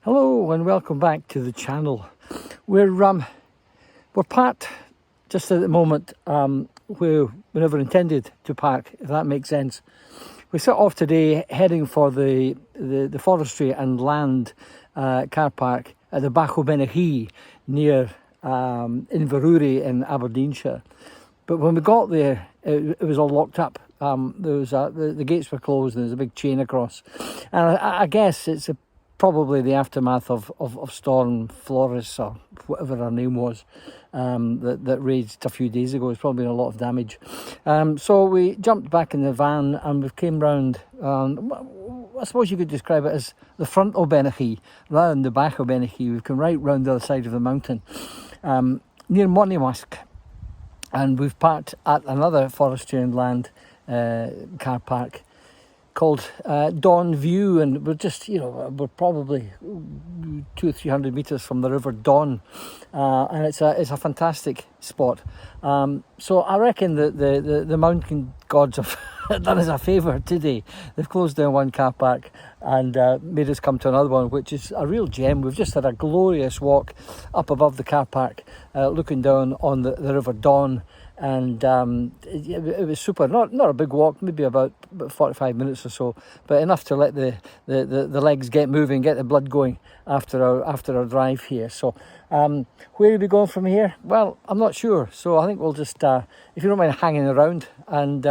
Hello and welcome back to the channel. We're parked just at the moment where we never intended to park, if that makes sense. We set off today heading for the Forestry and Land car park at the Bach-o-Benachie near Inverurie in Aberdeenshire. But when we got there, it was all locked up. The gates were closed and there's a big chain across. And I guess it's probably the aftermath of Storm Floris, or whatever her name was, that raged a few days ago. It's probably been a lot of damage. So we jumped back in the van and we came round, I suppose you could describe it as the front of Benachie, rather than the back of Benachie. We've come right round the other side of the mountain, near Monymusk. And we've parked at another Forestry and Land car park called Dawn View, and we're just, we're probably 200 or 300 metres from the River Don, and it's a fantastic spot. So I reckon that the mountain gods have done us a favour today. They've closed down one car park and made us come to another one, which is a real gem. We've just had a glorious walk up above the car park, looking down on the River Don. And it was super. Not a big walk, maybe about 45 minutes or so, but enough to let the legs get moving, get the blood going after our drive here. So where are we going from here? Well, I'm not sure. So I think we'll just, if you don't mind hanging around, and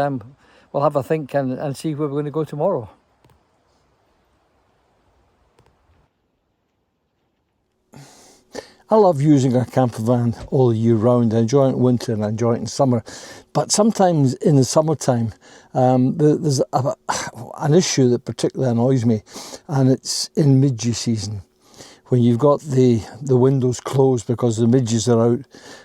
we'll have a think and see where we're going to go tomorrow. I love using a camper van all year round. I enjoy it in winter and I enjoy it in summer. But sometimes in the summertime, there's an issue that particularly annoys me, and it's in midge season, when you've got the windows closed because the midges are out.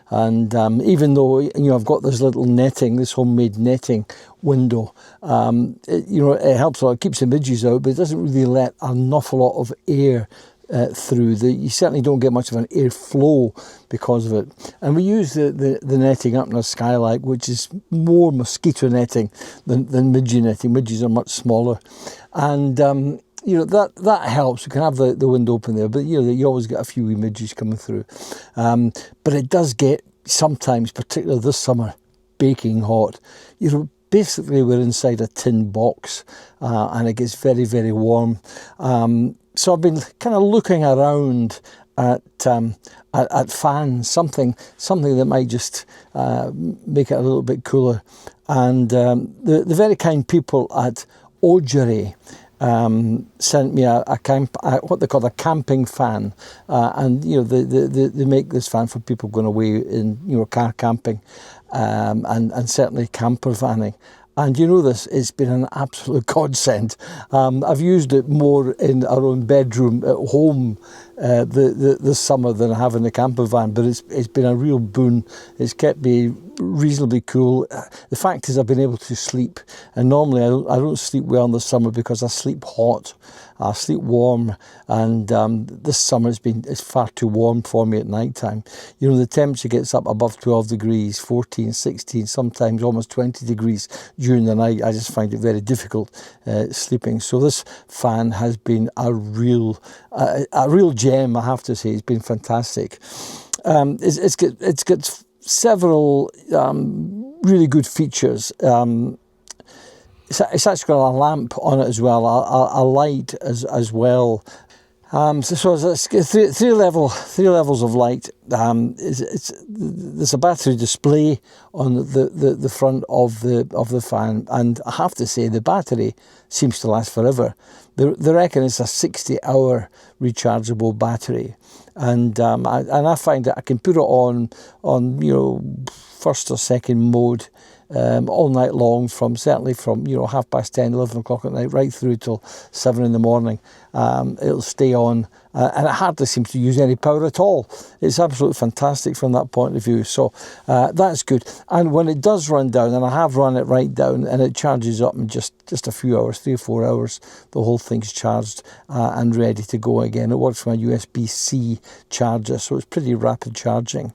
And even though I've got this little netting, this homemade netting window, it helps a lot. It keeps the midges out, but it doesn't really let an awful lot of air through. You certainly don't get much of an airflow because of it. And we use the netting up in a skylight, which is more mosquito netting than midge netting. Midges are much smaller, and that helps. You can have the window open there, but you always get a few wee midges coming through. But it does get sometimes, particularly this summer, baking hot. Basically we're inside a tin box, and it gets very, very warm. So I've been kind of looking around at fans, something that might just make it a little bit cooler. And the very kind people at Ogery sent me what they call a camping fan, and they make this fan for people going away in car camping, and certainly camper vanning. And it's been an absolute godsend. I've used it more in our own bedroom at home this summer than I have in the camper van, but it's been a real boon. It's kept me reasonably cool. The fact is, I've been able to sleep, and normally I don't sleep well in the summer because I sleep hot. I sleep warm, and this summer it's far too warm for me at night time. The temperature gets up above 12 degrees, 14, 16, sometimes almost 20 degrees during the night. I just find it very difficult sleeping. So this fan has been a real gem, I have to say. It's been fantastic. It's got several really good features. It's actually got a lamp on it as well, a light as well. So it's three levels of light. There's a battery display on the front of the fan, and I have to say the battery seems to last forever. They reckon it's a 60-hour rechargeable battery, and I find that I can put it on first or second mode all night long, certainly from 10:30, 11 o'clock at night, right through till 7 in the morning. It'll stay on, and it hardly seems to use any power at all. It's absolutely fantastic from that point of view. So that's good. And when it does run down, and I have run it right down, and it charges up in just a few hours, 3 or 4 hours, the whole thing's charged and ready to go again. It works from a USB-C charger, so it's pretty rapid charging.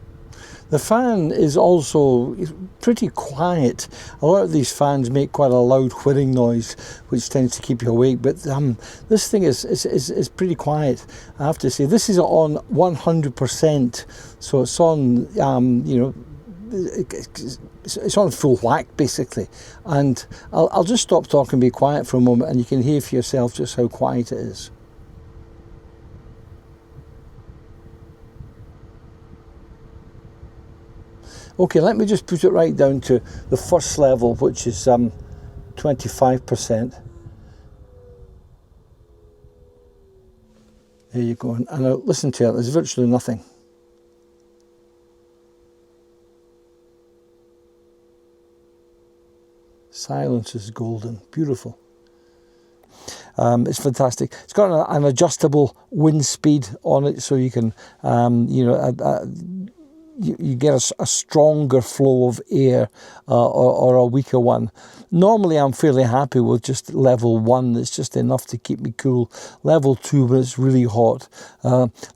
The fan is also pretty quiet. A lot of these fans make quite a loud whirring noise, which tends to keep you awake. But this thing is pretty quiet, I have to say. This is on 100%, so it's on, it's on full whack, basically. And I'll just stop talking and be quiet for a moment, and you can hear for yourself just how quiet it is. Okay, let me just put it right down to the first level, which is 25%. There you go. And now listen to it, there's virtually nothing. Silence is golden, beautiful. It's fantastic. It's got an adjustable wind speed on it, so you can, you get a stronger flow of air or a weaker one. Normally I'm fairly happy with just level 1, it's just enough to keep me cool. Level 2 when it's really hot.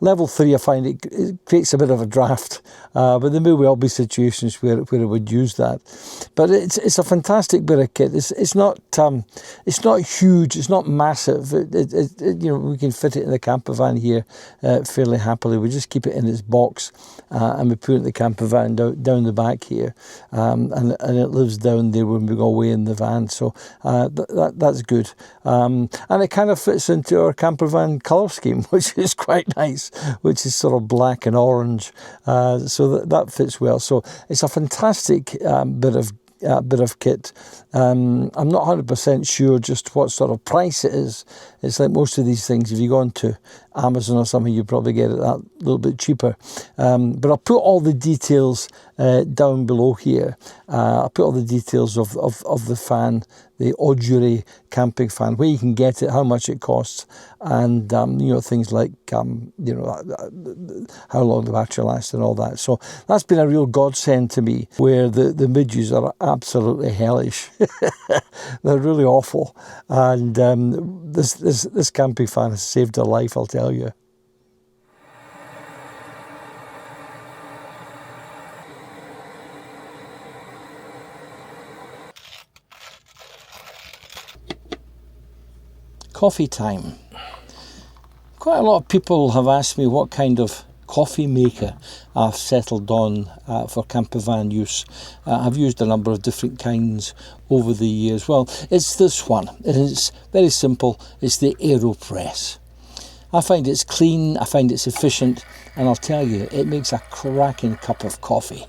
Level 3 I find it creates a bit of a draft, but there may well be situations where it would use that. But it's a fantastic bit of kit. It's not huge, it's not massive. We can fit it in the camper van here fairly happily. We just keep it in its box and we put it in the camper van down the back here, and it lives down there when we go away in the van, so that's good. And it kind of fits into our camper van colour scheme, which is quite nice, which is sort of black and orange, so that fits well. So it's a fantastic bit of kit. I'm not 100% sure just what sort of price it is. It's like most of these things, if you go onto Amazon or something, you probably get it that little bit cheaper. But I'll put all the details down below here. I'll put all the details of the fan, the Audury camping fan, where you can get it, how much it costs, and things like how long the battery lasts and all that. So that's been a real godsend to me, where the midges are absolutely hellish. They're really awful, and this camping fan has saved a life, I'll tell you. Coffee time. Quite a lot of people have asked me what kind of coffee maker I've settled on for campervan use. I've used a number of different kinds over the years. Well, it's this one. It's very simple. It's the AeroPress. I find it's clean, I find it's efficient, and I'll tell you, it makes a cracking cup of coffee.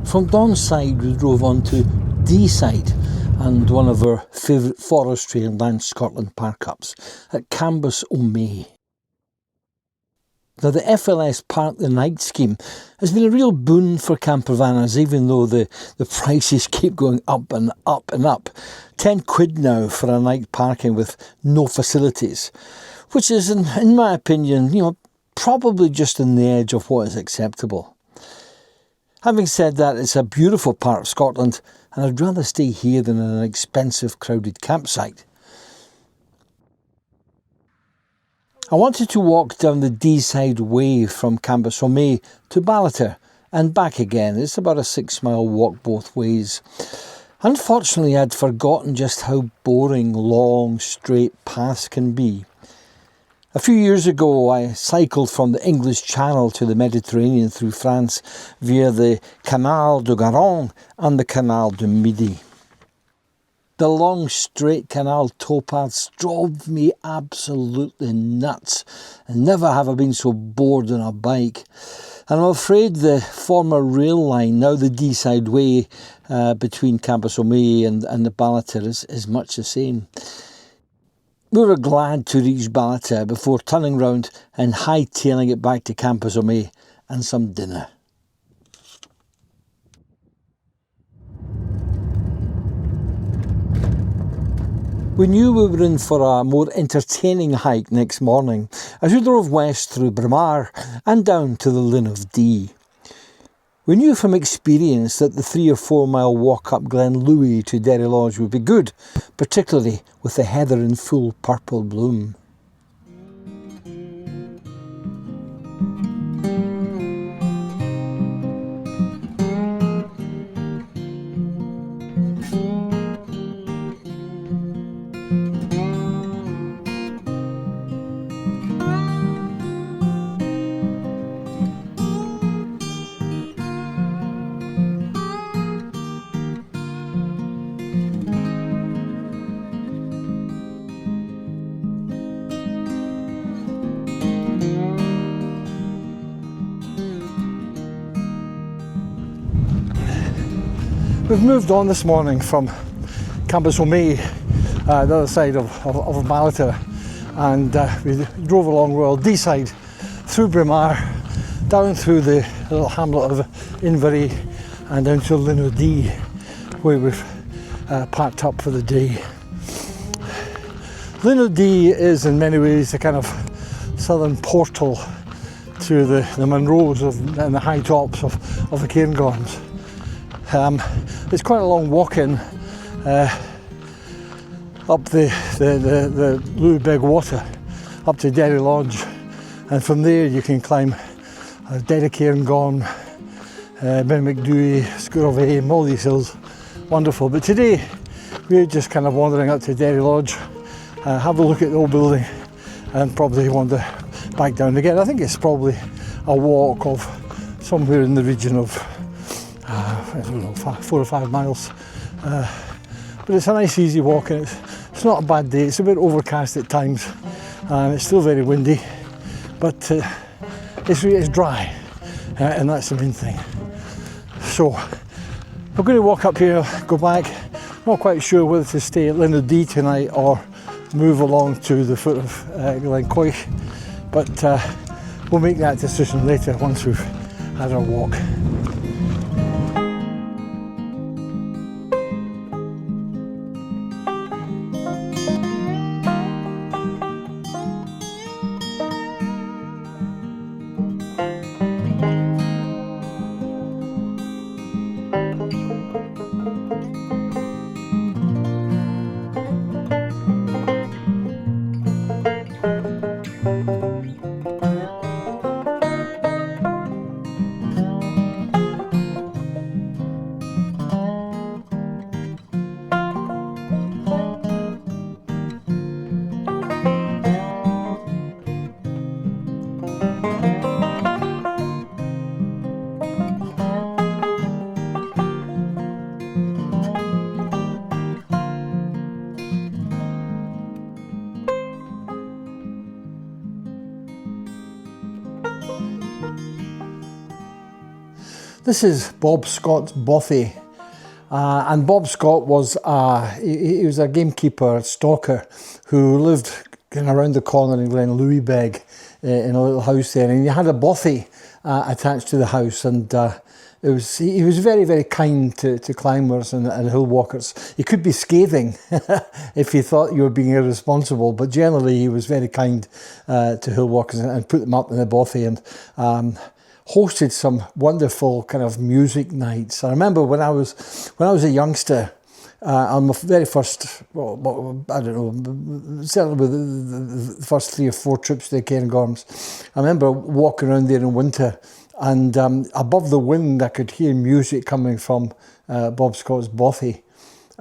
From Donside we drove on to Deeside and one of our favourite Forestry Land Scotland park-ups at Cambus, May. Now the FLS Park the Night scheme has been a real boon for campervanners, even though the prices keep going up and up and up. £10 now for a night parking with no facilities, which is, in my opinion, probably just on the edge of what is acceptable. Having said that, it's a beautiful part of Scotland, and I'd rather stay here than in an expensive, crowded campsite. I wanted to walk down the Deeside Way from Cambus, May to Ballater and back again. It's about a 6-mile walk both ways. Unfortunately, I'd forgotten just how boring long, straight paths can be. A few years ago, I cycled from the English Channel to the Mediterranean through France via the Canal du Garonne and the Canal du Midi. The long, straight canal towpaths drove me absolutely nuts, and never have I been so bored on a bike. And I'm afraid the former rail line, now the Deeside Way, between Cambus May and the Ballater is much the same. We were glad to reach Ballater before turning round and hightailing it back to Cambus May and some dinner. We knew we were in for a more entertaining hike next morning as we drove west through Braemar and down to the Linn of Dee. We knew from experience that the 3 or 4 mile walk up Glen Louis to Derry Lodge would be good, particularly with the heather in full purple bloom. We've moved on this morning from Cambus May, the other side of Ballater, and we drove along Royal Deeside, through Braemar, down through the little hamlet of Inverie and down to Linn of Dee, where we've packed up for the day. Linn of Dee is in many ways the kind of southern portal to the Munros and the high tops of the Cairngorms. It's quite a long walk in up the Lou Big Water up to Derry Lodge, and from there you can climb Derry Cairngorm, Macdui, Scour of Aim, all these hills, wonderful. But today we're just kind of wandering up to Derry Lodge, have a look at the old building and probably wander back down again. I think it's probably a walk of somewhere in the region of I don't know, 4 or 5 miles, but it's a nice easy walk, and it's not a bad day. It's a bit overcast at times and it's still very windy, but it's dry, and that's the main thing. So we're going to walk up here, go back. Not quite sure whether to stay at Linn of Dee tonight or move along to the foot of Glen Coich, but we'll make that decision later once we've had our walk. This is Bob Scott's Bothy, and Bob Scott was he was a gamekeeper, stalker, who lived kind of around the corner in Glen Louis Beg, in a little house there, and he had a bothy attached to the house, and he was very, very kind to climbers and hill walkers. He could be scathing if he thought you were being irresponsible, but generally he was very kind to hill walkers and put them up in the bothy, and hosted some wonderful kind of music nights. I remember when I was a youngster, on my very first, well, I don't know, certainly with the first 3 or 4 trips to the Cairngorms, I remember walking around there in winter, and above the wind I could hear music coming from Bob Scott's Bothy.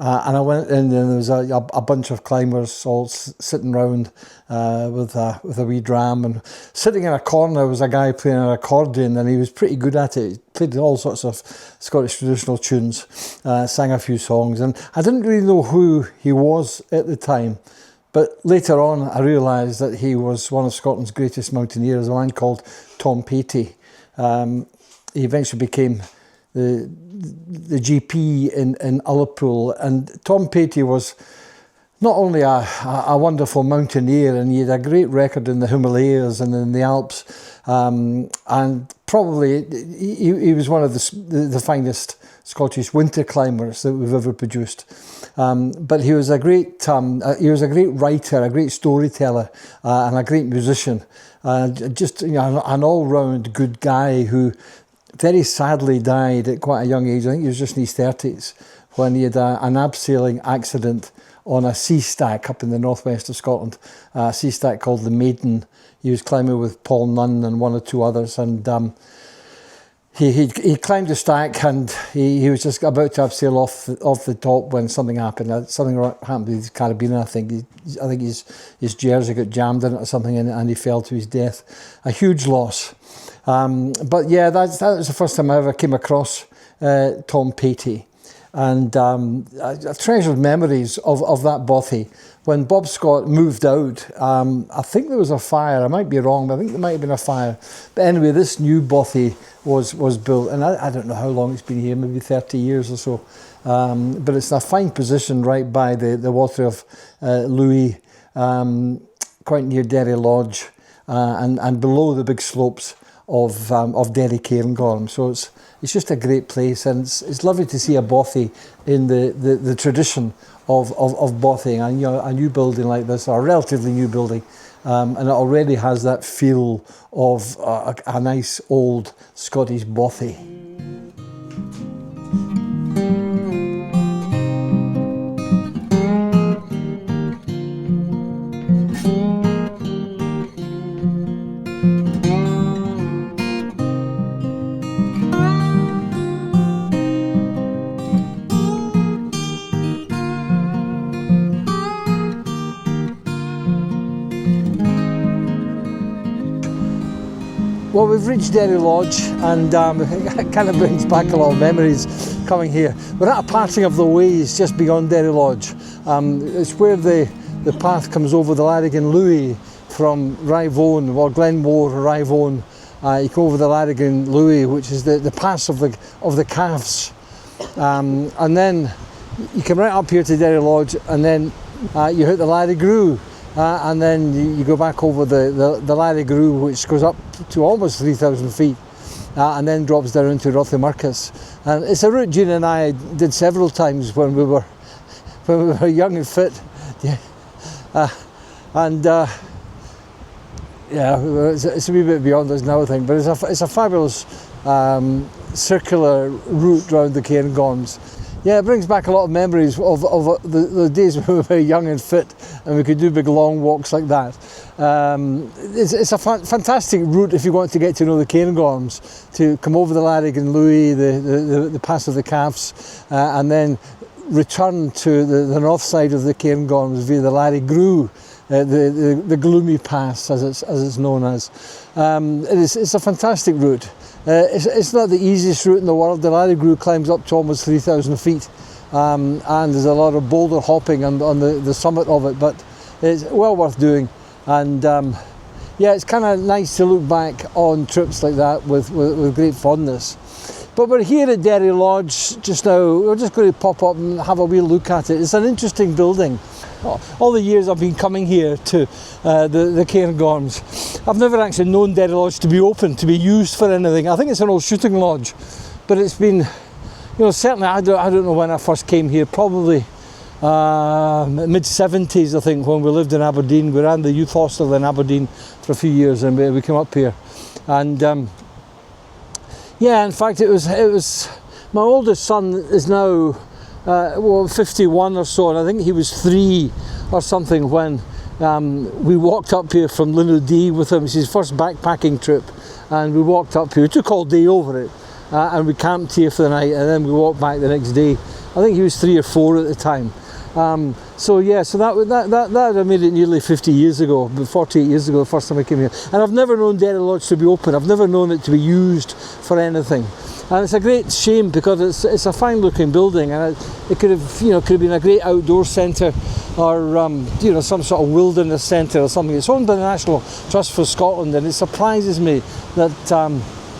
And I went in, and there was a bunch of climbers all sitting round with a wee dram, and sitting in a corner was a guy playing an accordion, and he was pretty good at it. He played all sorts of Scottish traditional tunes, sang a few songs, and I didn't really know who he was at the time. But later on I realised that he was one of Scotland's greatest mountaineers, a man called Tom Patey. He eventually became the GP in Ullapool, and Tom Patey was not only a wonderful mountaineer, and he had a great record in the Himalayas and in the Alps, and probably he was one of the finest Scottish winter climbers that we've ever produced. But he was a great writer, a great storyteller, and a great musician, just an all-round good guy who very sadly died at quite a young age. I think he was just in his 30s when he had an abseiling accident on a sea stack up in the northwest of Scotland, a sea stack called the Maiden. He was climbing with Paul Nunn and one or two others, and he climbed the stack, and he was just about to abseil off the top when something happened. Something happened with his carabiner, I think. I think his jersey got jammed in it or something, and he fell to his death. A huge loss. But yeah, that was the first time I ever came across Tom Patey. And I treasured memories of that bothy. When Bob Scott moved out, I think there was a fire. I might be wrong, but I think there might have been a fire. But anyway, this new bothy was built, and I don't know how long it's been here, maybe 30 years or so. But it's in a fine position right by the water of Louis, quite near Derry Lodge, and below the big slopes of Derry Cairngorms. So it's just a great place, and it's lovely to see a bothy in the tradition of bothy. And a new building like this, or a relatively new building, and it already has that feel of a nice old Scottish bothy. Well, we've reached Derry Lodge, and it kind of brings back a lot of memories coming here. We're at a parting of the ways just beyond Derry Lodge. It's where the path comes over the Larrigan Louis from Rivone, or Glenmore, Rivone. You go over the Larrigan Louis, which is the pass of the calves, and then you come right up here to Derry Lodge, and then you hit the Larrigrue. And then you go back over the Larrigrue, which goes up to almost 3,000 feet, and then drops down into Rothiemurchus. And it's a route Gina and I did several times when we were young and fit. Yeah. It's a wee bit beyond us now, I think, but it's a fabulous circular route round the Cairngorms. Yeah, it brings back a lot of memories of the days when we were young and fit, and we could do big long walks like that. It's a fantastic route if you want to get to know the Cairngorms, to come over the Larrigan Louis, the Pass of the Calves, and then return to the north side of the Cairngorms via the Larrigrue, the gloomy pass, as it's known as. It's a fantastic route. It's not the easiest route in the world. The Larrigrue climbs up to almost 3,000 feet, and there's a lot of boulder hopping on the summit of it, but it's well worth doing. And yeah, it's kind of nice to look back on trips like that with great fondness. But we're here at Derry Lodge just now. We're just going to pop up and have a wee look at it. It's an interesting building. All the years I've been coming here to the Cairngorms, I've never actually known Derry Lodge to be open, to be used for anything. I think it's an old shooting lodge, but it's been, certainly I don't know when I first came here, probably mid-70s, I think, when we lived in Aberdeen. We ran the youth hostel in Aberdeen for a few years, and we came up here. And yeah, in fact, it was my oldest son is now 51 or so, and I think he was 3 or something when we walked up here from Linn of Dee with him. It's his first backpacking trip, and we walked up here. We took all day over it, and we camped here for the night, and then we walked back the next day. I think he was 3 or 4 at the time. So yeah, so that made it nearly 50 years ago, 48 years ago, the first time I came here. And I've never known Derry Lodge to be open. I've never known it to be used for anything. And it's a great shame, because it's a fine looking building, and it could have been a great outdoor centre, or some sort of wilderness centre or something. It's owned by the National Trust for Scotland, and it surprises me that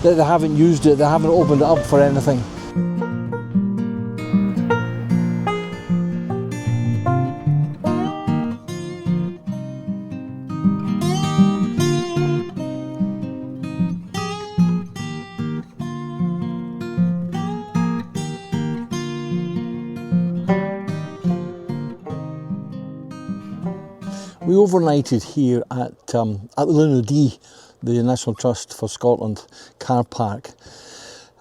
that they haven't used it, they haven't opened it up for anything. We overnighted here at the Linn of Dee, the National Trust for Scotland car park,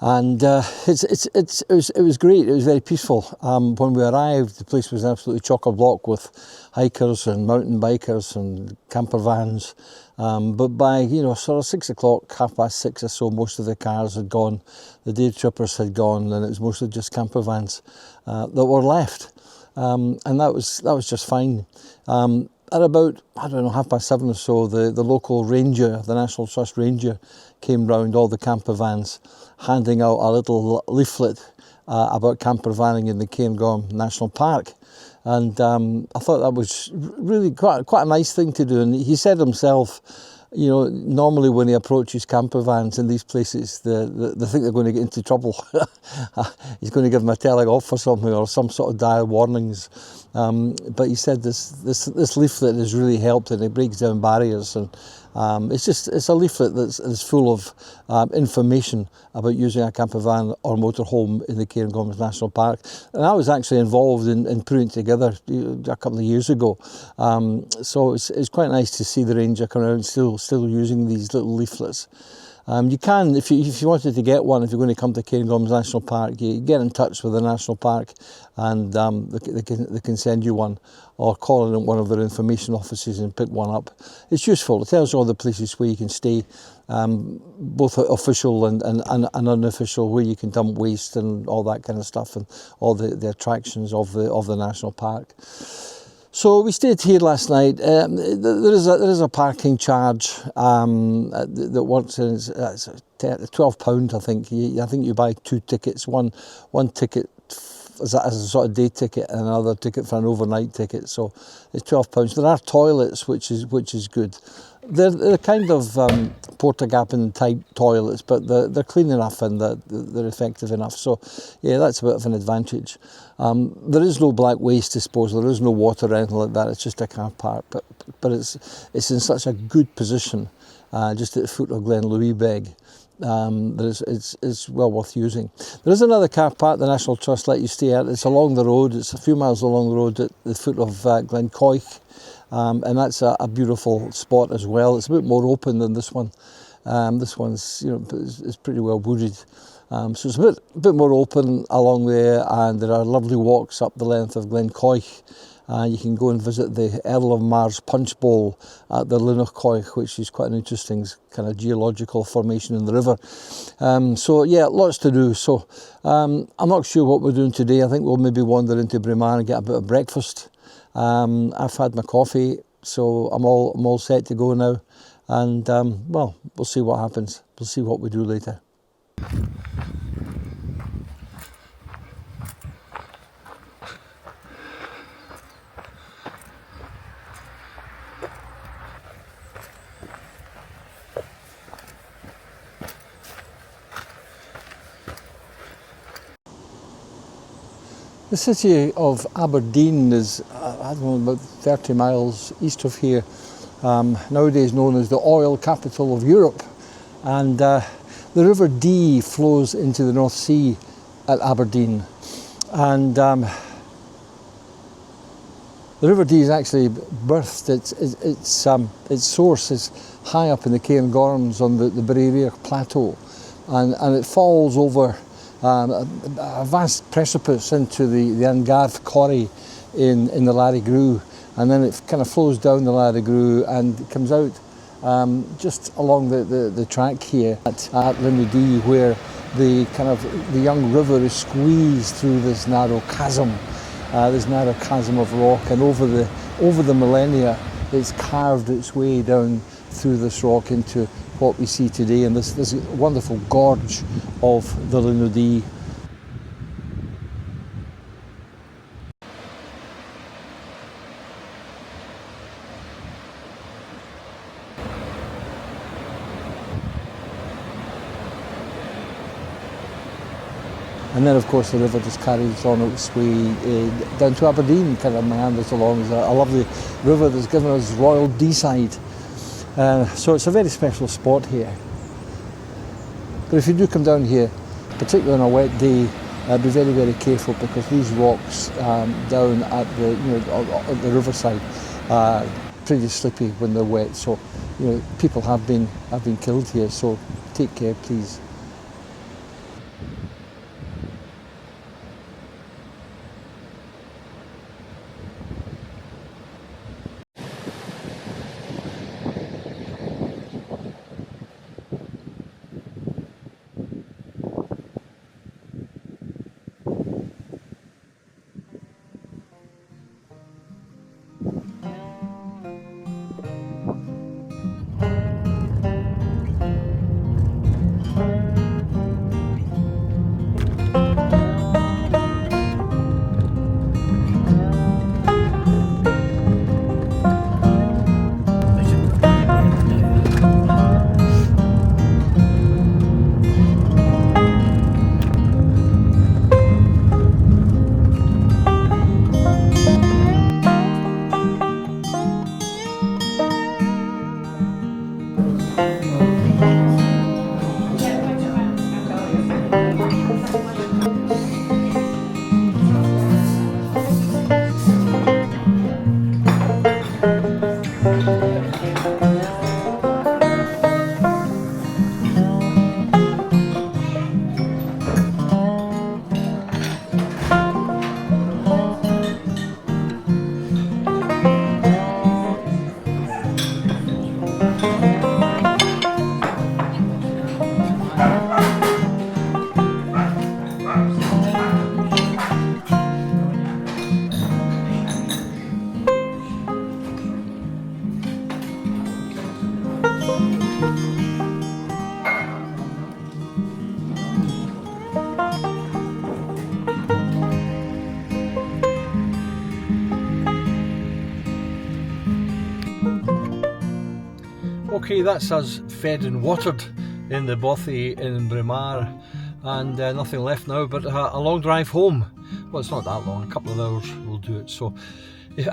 and it was great. It was very peaceful. When we arrived, the place was absolutely chock-a-block with hikers and mountain bikers and campervans. But by sort of 6 o'clock, 6:30 or so, most of the cars had gone, the day trippers had gone, and it was mostly just campervans that were left, and that was just fine. At about, 7:30 or so, the local ranger, the National Trust ranger, came round all the campervans, handing out a little leaflet about campervanning in the Cairngorms National Park. And I thought that was really quite a nice thing to do. And he said himself, normally when he approaches campervans in these places, they think they're going to get into trouble. He's going to give them a telling off or something, or some sort of dire warnings. But he said this leaflet has really helped, and it breaks down barriers. And it's a leaflet that's full of information about using a campervan or motorhome in the Cairngorms National Park. And I was actually involved in putting it together a couple of years ago. So it's quite nice to see the ranger come around still using these little leaflets. You can, if you wanted to get one, if you're going to come to Cairngorms National Park, you get in touch with the National Park, and they can send you one, or call in one of their information offices and pick one up. It's useful. It tells you all the places where you can stay, both official and unofficial, where you can dump waste and all that kind of stuff, and all the attractions of the National Park. So we stayed here last night. There is a parking charge that works. It's £12, I think. I think you buy 2 tickets. One ticket as a sort of day ticket, and another ticket for an overnight ticket. So it's £12. There are toilets, which is good. They're kind of Portakabin type toilets, but they're clean enough and they're effective enough. So yeah, that's a bit of an advantage. There is no black waste disposal. There is no water or anything like that. It's just a car park, but it's in such a good position, just at the foot of Glen Louisbeg, that it's well worth using. There is another car park the National Trust let you stay at. It's along the road. It's a few miles along the road at the foot of Glen Coich. And that's a beautiful spot as well. It's a bit more open than this one. This one's is pretty well wooded, so it's a bit more open along there, and there are lovely walks up the length of Glen Coich. You can go and visit the Earl of Mar's Punch Bowl at the Linn of Coich, which is quite an interesting kind of geological formation in the river. So yeah, lots to do. So I'm not sure what we're doing today. I think we'll maybe wander into Braemar and get a bit of breakfast. I've had my coffee, so I'm all set to go now, and well, we'll see what happens. We'll see what we do later. The city of Aberdeen is, about 30 miles east of here, nowadays known as the oil capital of Europe. And the River Dee flows into the North Sea at Aberdeen. And the River Dee is actually birthed, its source is high up in the Cairngorms on the Bray Plateau. And it falls over a vast precipice into the Angarth Quarry in the Larrigrew, and then it kind of flows down the Larrigrew and it comes out just along the track here at Linn of Dee, where the young river is squeezed through this narrow chasm of rock, and over the millennia it's carved its way down through this rock into what we see today, and this wonderful gorge of the Linn of Dee. And then of course the river just carries on its way down to Aberdeen, kind of meanders along. There's a lovely river that's given us Royal Deeside. So it's a very special spot here. But if you do come down here, particularly on a wet day, be very, very careful, because these rocks down at the, at the riverside are pretty slippy when they're wet. So, people have been killed here. So take care, please. Okay, that's us fed and watered in the Bothy in Braemar, and nothing left now but a long drive home. Well, it's not that long, a couple of hours will do it. So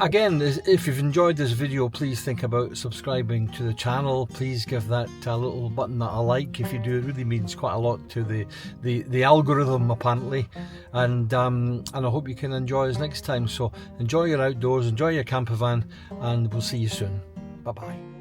again, if you've enjoyed this video, please think about subscribing to the channel. Please give that little button a like. If you do, it really means quite a lot to the algorithm, apparently. And I hope you can enjoy us next time. So enjoy your outdoors, enjoy your camper van, and we'll see you soon. Bye bye.